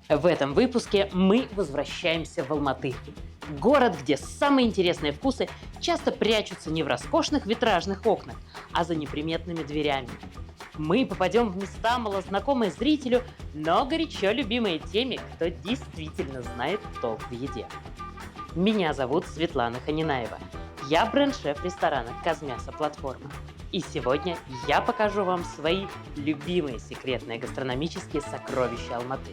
В этом выпуске мы возвращаемся в Алматы. Город, где самые интересные вкусы часто прячутся не в роскошных витражных окнах, а за неприметными дверями. Мы попадем в места, малознакомые зрителю, но горячо любимые теми, кто действительно знает толк в еде. Меня зовут Светлана Ханинаева. Я бренд-шеф ресторана «Казмясо Платформа». И сегодня я покажу вам свои любимые секретные гастрономические сокровища Алматы.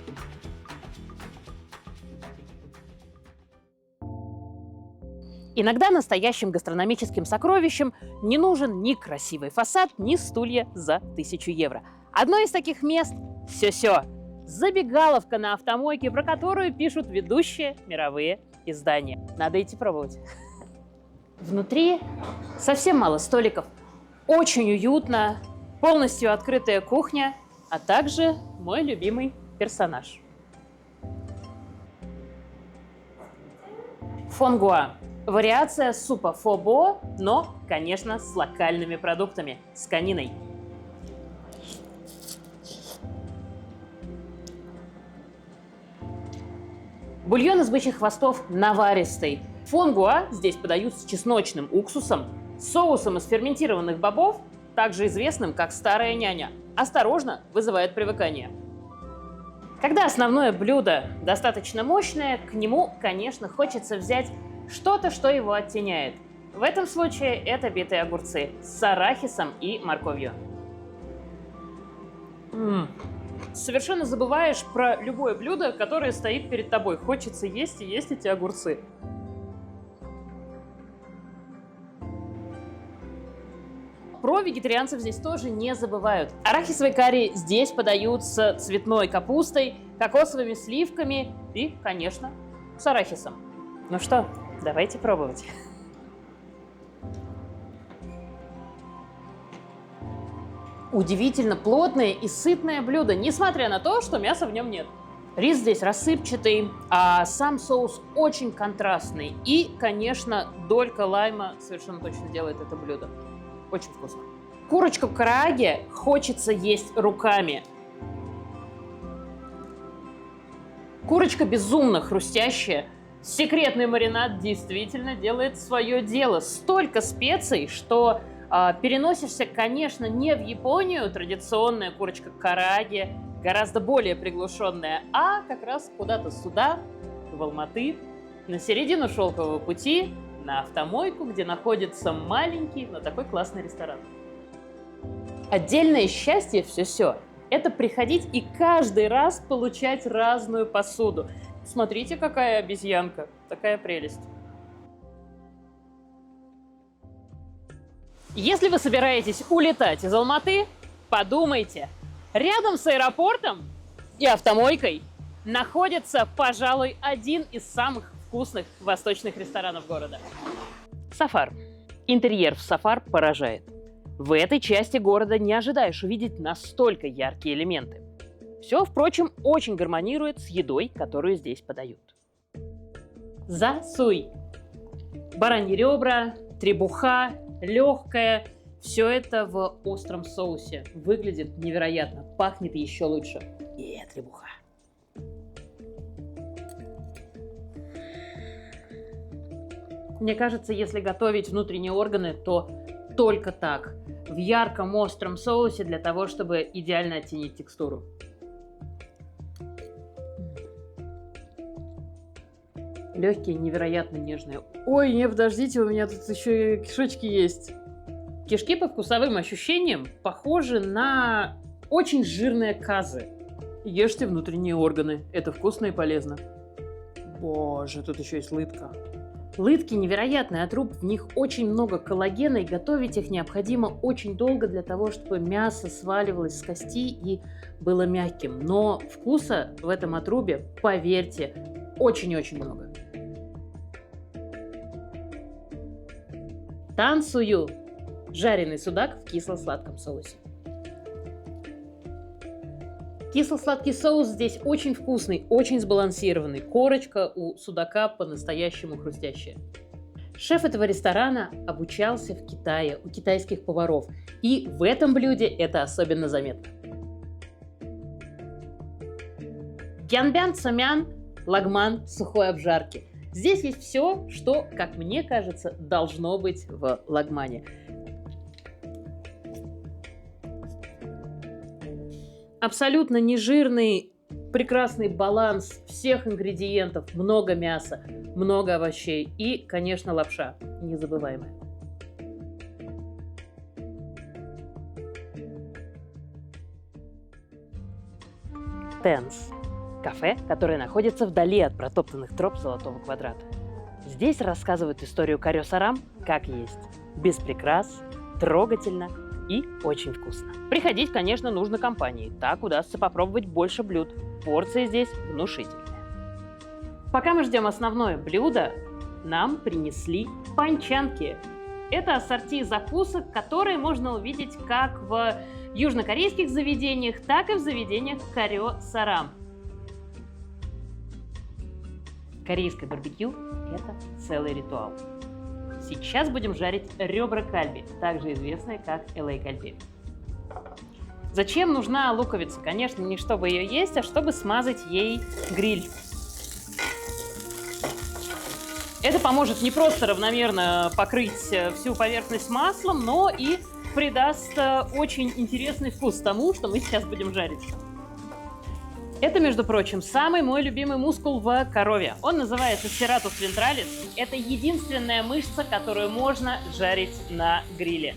Иногда настоящим гастрономическим сокровищем не нужен ни красивый фасад, ни стулья за 1000 евро. Одно из таких мест – Сёсё. Забегаловка на автомойке, про которую пишут ведущие мировые издания. Надо идти пробовать. Внутри совсем мало столиков. Очень уютно, полностью открытая кухня, а также мой любимый персонаж. Фонгуа. Вариация супа фобо, но, конечно, с локальными продуктами, с кониной. Бульон из бычьих хвостов наваристый. Фонгуа здесь подают с чесночным уксусом, соусом из ферментированных бобов, также известным как старая няня. Осторожно, вызывает привыкание. Когда основное блюдо достаточно мощное, к нему, конечно, хочется взять что-то, что его оттеняет. В этом случае это битые огурцы с арахисом и морковью. Совершенно забываешь про любое блюдо, которое стоит перед тобой. Хочется есть и есть эти огурцы. Про вегетарианцев здесь тоже не забывают. Арахисовый карри здесь подают с цветной капустой, кокосовыми сливками и, конечно, с арахисом. Ну что, давайте пробовать. Удивительно плотное и сытное блюдо, несмотря на то, что мяса в нем нет. Рис здесь рассыпчатый, а сам соус очень контрастный. И, конечно, долька лайма совершенно точно делает это блюдо. Очень вкусно. Курочку карааге хочется есть руками. Курочка безумно хрустящая. Секретный маринад действительно делает свое дело. Столько специй, что переносишься, конечно, не в Японию, традиционная курочка карааге, гораздо более приглушенная, а как раз куда-то сюда, в Алматы, на середину шелкового пути, на автомойку, где находится маленький, но такой классный ресторан. Отдельное счастье все это приходить и каждый раз получать разную посуду. Смотрите, какая обезьянка, такая прелесть. Если вы собираетесь улетать из Алматы, подумайте. Рядом с аэропортом и автомойкой находится, пожалуй, один из самых вкусных восточных ресторанов города. Сафар. Интерьер в Сафар поражает. В этой части города не ожидаешь увидеть настолько яркие элементы. Все, впрочем, очень гармонирует с едой, которую здесь подают. Засуй. Бараньи ребра, требуха, легкая. Все это в остром соусе. Выглядит невероятно, пахнет еще лучше. И требуха. Мне кажется, если готовить внутренние органы, то только так. В ярком остром соусе для того, чтобы идеально оттенить текстуру. Легкие, невероятно нежные. Ой, не, подождите, у меня тут еще и кишочки есть. Кишки по вкусовым ощущениям похожи на очень жирные казы. Ешьте внутренние органы, это вкусно и полезно. Боже, тут еще есть лытка. Лытки невероятный отруб, в них очень много коллагена, и готовить их необходимо очень долго для того, чтобы мясо сваливалось с кости и было мягким. Но вкуса в этом отрубе, поверьте, очень-очень много. Тансую. Жареный судак в кисло-сладком соусе. Кисло-сладкий соус здесь очень вкусный, очень сбалансированный. Корочка у судака по-настоящему хрустящая. Шеф этого ресторана обучался в Китае у китайских поваров. И в этом блюде это особенно заметно. Гянбян цомян лагман сухой обжарки. Здесь есть все, что, как мне кажется, должно быть в лагмане. Абсолютно нежирный, прекрасный баланс всех ингредиентов, много мяса, много овощей и, конечно, лапша незабываемая. Тенс. Кафе, которое находится вдали от протоптанных троп Золотого квадрата. Здесь рассказывают историю Карё Сарам как есть. Без прикрас, трогательно и очень вкусно. Приходить, конечно, нужно компанией. Так удастся попробовать больше блюд. Порции здесь внушительные. Пока мы ждем основное блюдо, нам принесли панчанки. Это ассорти закусок, которые можно увидеть как в южнокорейских заведениях, так и в заведениях Карё Сарам. Корейское барбекю – это целый ритуал. Сейчас будем жарить ребра кальби, также известные как LA кальби. Зачем нужна луковица? Конечно, не чтобы ее есть, а чтобы смазать ей гриль. Это поможет не просто равномерно покрыть всю поверхность маслом, но и придаст очень интересный вкус тому, что мы сейчас будем жарить. Это, между прочим, самый мой любимый мускул в корове. Он называется serratus ventralis. Это единственная мышца, которую можно жарить на гриле.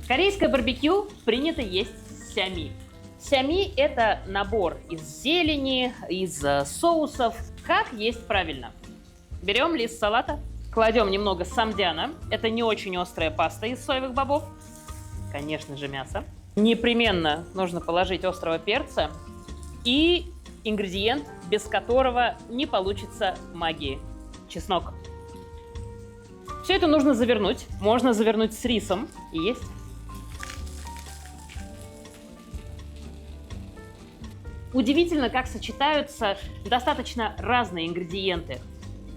Корейское барбекю принято есть сями. Сями – это набор из зелени, из соусов. Как есть правильно? Берем лист салата, кладем немного самдяна. Это не очень острая паста из соевых бобов. Конечно же, мясо. Непременно нужно положить острого перца и ингредиент, без которого не получится магии – чеснок. Все это нужно завернуть. Можно завернуть с рисом и есть. Удивительно, как сочетаются достаточно разные ингредиенты.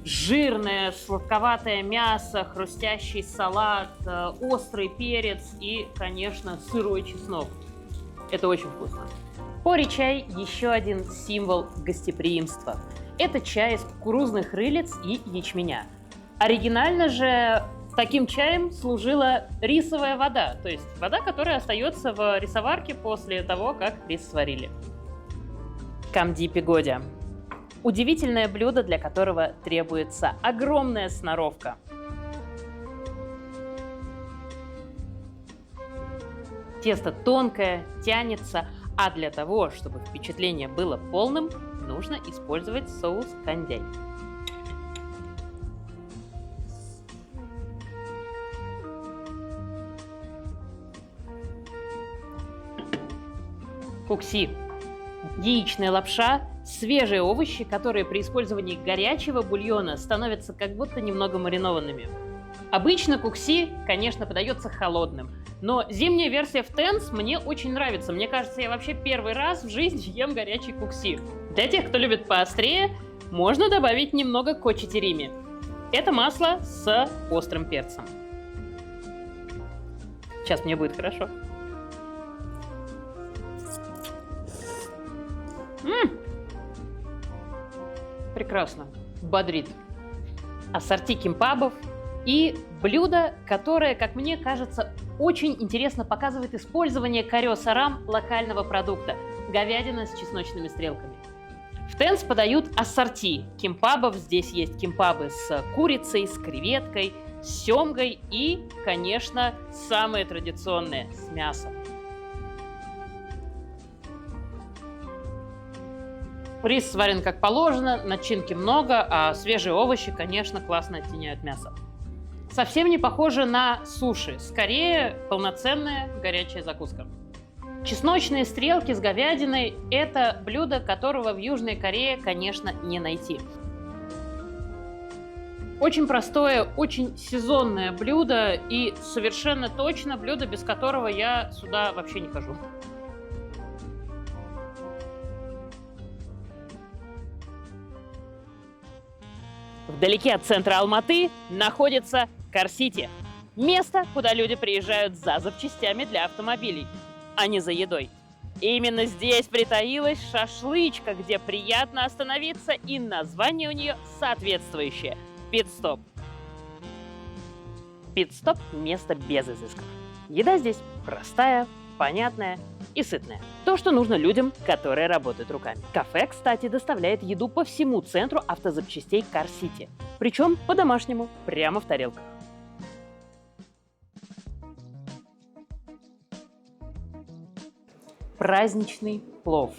Жирное, сладковатое мясо, хрустящий салат, острый перец и, конечно, сырой чеснок. Это очень вкусно. Пори-чай – еще один символ гостеприимства. Это чай из кукурузных рылиц и ячменя. Оригинально же таким чаем служила рисовая вода, то есть вода, которая остается в рисоварке после того, как рис сварили. Камди пигодя. Удивительное блюдо, для которого требуется огромная сноровка. Тесто тонкое, тянется, а для того, чтобы впечатление было полным, нужно использовать соус кандяй. Кукси. Яичная лапша, свежие овощи, которые при использовании горячего бульона становятся как будто немного маринованными. Обычно кукси, конечно, подается холодным, но зимняя версия в Тенс мне очень нравится. Мне кажется, я вообще первый раз в жизни ем горячий кукси. Для тех, кто любит поострее, можно добавить немного кочи-терими. Это масло с острым перцем. Сейчас мне будет хорошо. Прекрасно. Бодрит. Ассорти кимпабов и блюдо, которое, как мне кажется, очень интересно показывает использование Карё Сарам локального продукта – говядина с чесночными стрелками. В Тенс подают ассорти кимпабов. Здесь есть кимпабы с курицей, с креветкой, с семгой и, конечно, самые традиционные – с мясом. Рис сварен как положено, начинки много, а свежие овощи, конечно, классно оттеняют мясо. Совсем не похоже на суши, скорее полноценная горячая закуска. Чесночные стрелки с говядиной – это блюдо, которого в Южной Корее, конечно, не найти. Очень простое, очень сезонное блюдо и совершенно точно блюдо, без которого я сюда вообще не хожу. Вдалеке от центра Алматы находится Кар-Сити. Место, куда люди приезжают за запчастями для автомобилей, а не за едой. Именно здесь притаилась шашлычка, где приятно остановиться, и название у нее соответствующее – Пит-стоп. Пит-стоп – место без изысков. Еда здесь простая, понятная и сытная. То, что нужно людям, которые работают руками. Кафе, кстати, доставляет еду по всему центру автозапчастей Кар-Сити. Причем по-домашнему, прямо в тарелках. Праздничный плов.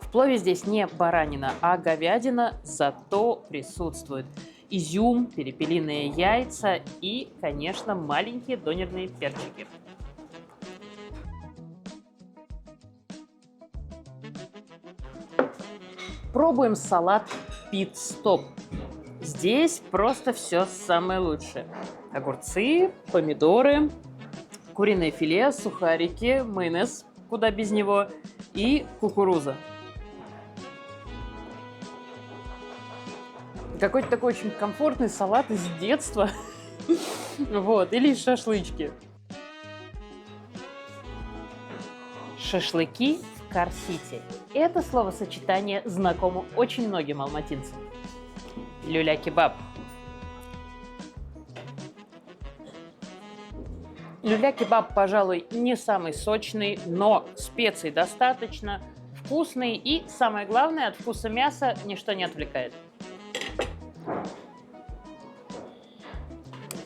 В плове здесь не баранина, а говядина, зато присутствует изюм, перепелиные яйца и, конечно, маленькие донерные перчики. Пробуем салат Пит-стоп. Здесь просто все самое лучшее. Огурцы, помидоры, куриное филе, сухарики, майонез, куда без него, и кукуруза. Какой-то такой очень комфортный салат из детства. Вот, или из шашлычки. Шашлыки в Кар-Сити. Это словосочетание знакомо очень многим алматинцам. Люля-кебаб. Люля-кебаб, пожалуй, не самый сочный, но специй достаточно, вкусный и, самое главное, от вкуса мяса ничто не отвлекает.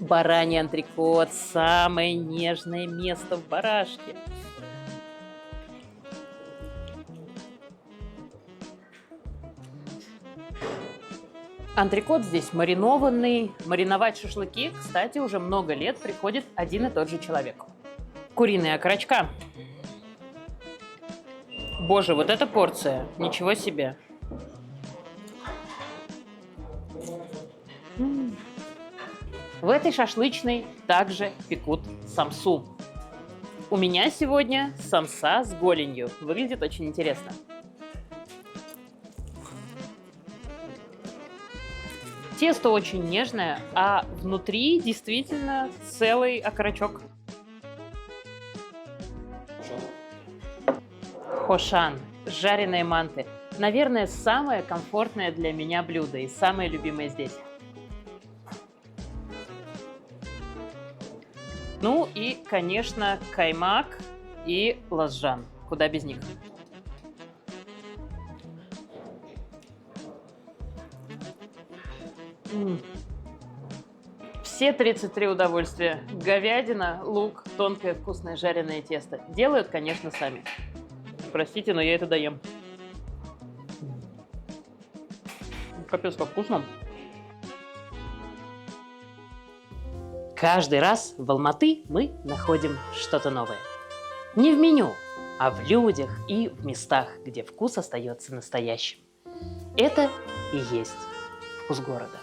Бараний антрикот – самое нежное место в барашке. Антрикот здесь маринованный. Мариновать шашлыки, кстати, уже много лет приходит один и тот же человек. Куриная окорочка. Боже, вот эта порция. Ничего себе. В этой шашлычной также пекут самсу. У меня сегодня самса с голенью. Выглядит очень интересно. Тесто очень нежное, а внутри действительно целый окорочок. Хошан. Жареные манты. Наверное, самое комфортное для меня блюдо и самое любимое здесь. Ну и, конечно, каймак и лазжан. Куда без них. Все 33 удовольствия. Говядина, лук, тонкое вкусное жареное тесто. Делают, конечно, сами. Простите, но я это доем. Капец, как вкусно. Каждый раз в Алматы мы находим что-то новое. Не в меню, а в людях и в местах, где вкус остается настоящим. Это и есть вкус города.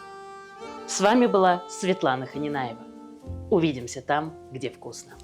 С вами была Светлана Ханинаева. Увидимся там, где вкусно.